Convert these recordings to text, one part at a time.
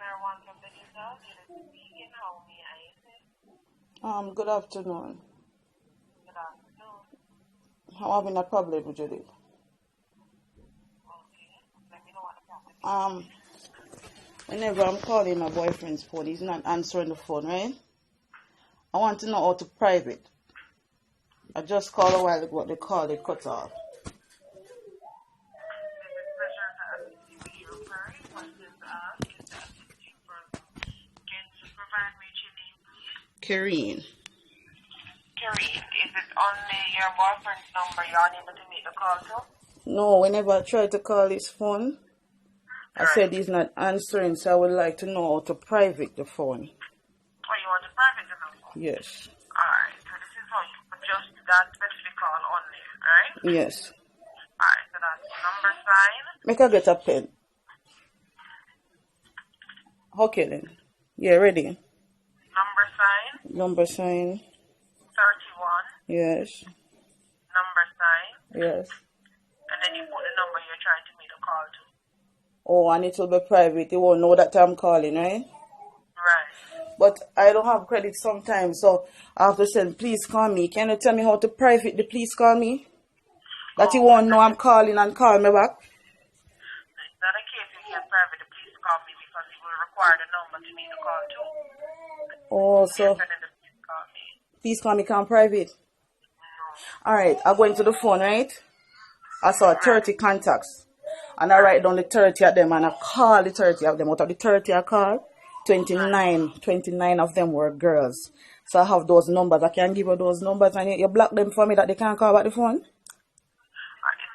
One from Digicel. This is speaking. How may I assist? Good afternoon. Good afternoon. I'm having a problem with Judith. Okay. Let me know what the problem is. Whenever I'm calling my boyfriend's phone, he's not answering the phone, right? I want to know how to private. I just called a while ago, what they call it cut off. It's a pleasure to assist you with your query. Questions asked is to assist you further. Can you provide me with your name, please? Kareen. Kareen, is it only your boyfriend's number you're unable to make the call to? No, whenever I try to call his phone, I said he's not answering, so I would like to know how to private the phone. Oh, you want to private the number? Yes. Alright, so this is how you adjust that specific call only, alright? Yes. Alright, so that's number sign. Make her get a pen. Okay then. Yeah, ready. Number sign. Number sign. 31. Yes. Number sign. Yes. And then you put the number you're trying to make a call to. Oh, and it will be private. They won't know that I'm calling, right? Right. But I don't have credit sometimes, so I have to say, please call me. Can you tell me how to private the please call me? That he won't know I'm calling and call me back? It's not a case you can private the please call me because it will require the number to make the call to. Oh, so please call me can't private. No. Alright, I go into the phone, right? I saw 30 contacts. And I write down the 30 of them and I call the 30 of them. Out of the 30 I call, 29 of them were girls. So I have those numbers. I can give you those numbers and you block them for me that they can't call back the phone? It's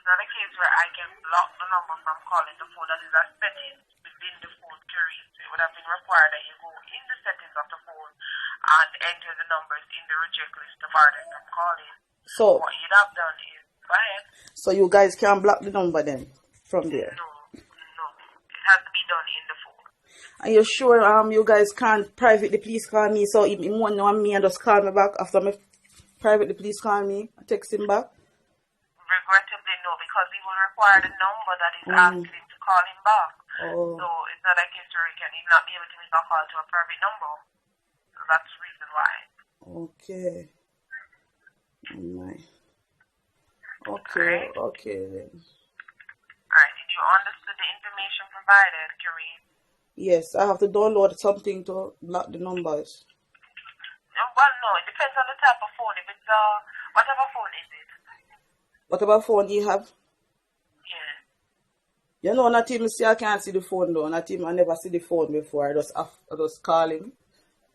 not a case where I can block the number from calling the phone. That is a setting within the phone query. So it would have been required that you go in the settings of the phone and enter the numbers in the reject list to bar them from calling. So what you'd have done is, go ahead. So you guys can block the number then from there? No. It has to be done in the phone. Are you sure you guys can't privately please call me so if he won't know me and just call me back after me privately please call me, text him back? Regrettably no, because he will require the number that is asking him to call him back. Oh. So it's not a case where he'll not be able to make a call to a private number. So that's the reason why. Okay. Oh my. Okay then. Alright, did you understand the information provided, Kareem? Yes, I have to download something to block the numbers. Well, no, it depends on the type of phone. If it's whatever phone is it? Whatever phone you have? Yeah. You know, not even see I can't see the phone though. Not even I never see the phone before. I just call him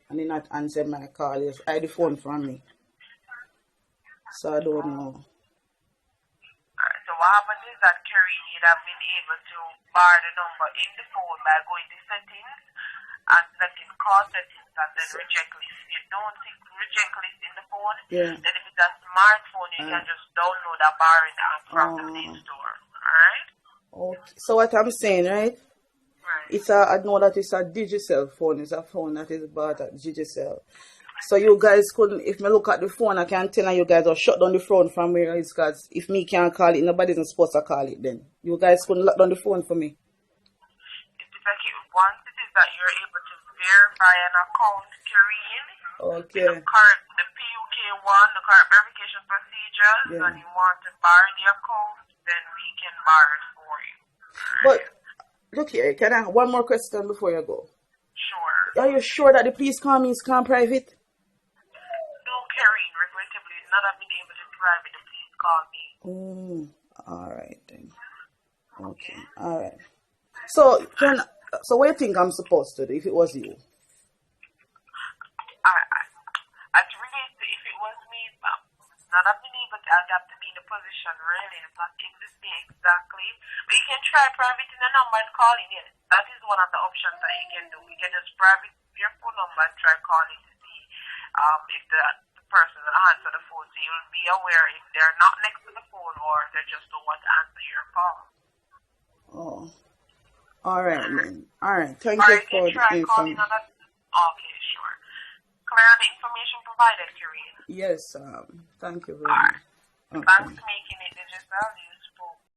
and he not answer my call. He just hide the phone from me. So I don't know. Alright, so what happens is that Kareem would have been able to bar the number in the phone by going to settings and selecting call settings and then reject list. If you don't see reject list in the phone, then if it's a smartphone, you can just download a barring app from the Play Store. Alright? Okay. So what I'm saying, right? I know that it's a Digicel phone. It's a phone that is bought at Digicel. So you guys couldn't, if me look at the phone, I can tell you guys will shut down the phone from where it's because if me can't call it, nobody's supposed to call it then. You guys couldn't lock down the phone for me. It's like once it is that you're able to verify an account, Kareem, the PUK1, the current verification procedures, and you want to bar the account, then we can bar it for you. But look here, can I have one more question before you go? Sure. Are you sure that the please call me is private? No, Kareem, regrettably, not have been able to private the please call me. Alright then. Okay. Alright. So what do you think I'm supposed to do if it was you? If it was me, not have been able to adapt to be in the position really, not able to say exactly. But you can try privating the number and calling it. That is one of the options that you can do. You can just private your phone number and try calling to see if the person will answer the phone. So you'll be aware if they're not next to the phone or they just don't want to answer your call. Oh. Alright then. Alright. Thank you for the information. Okay, sure. Clear on the information provided, Kareem? Yes, thank you very much. Thanks for making it Digicel.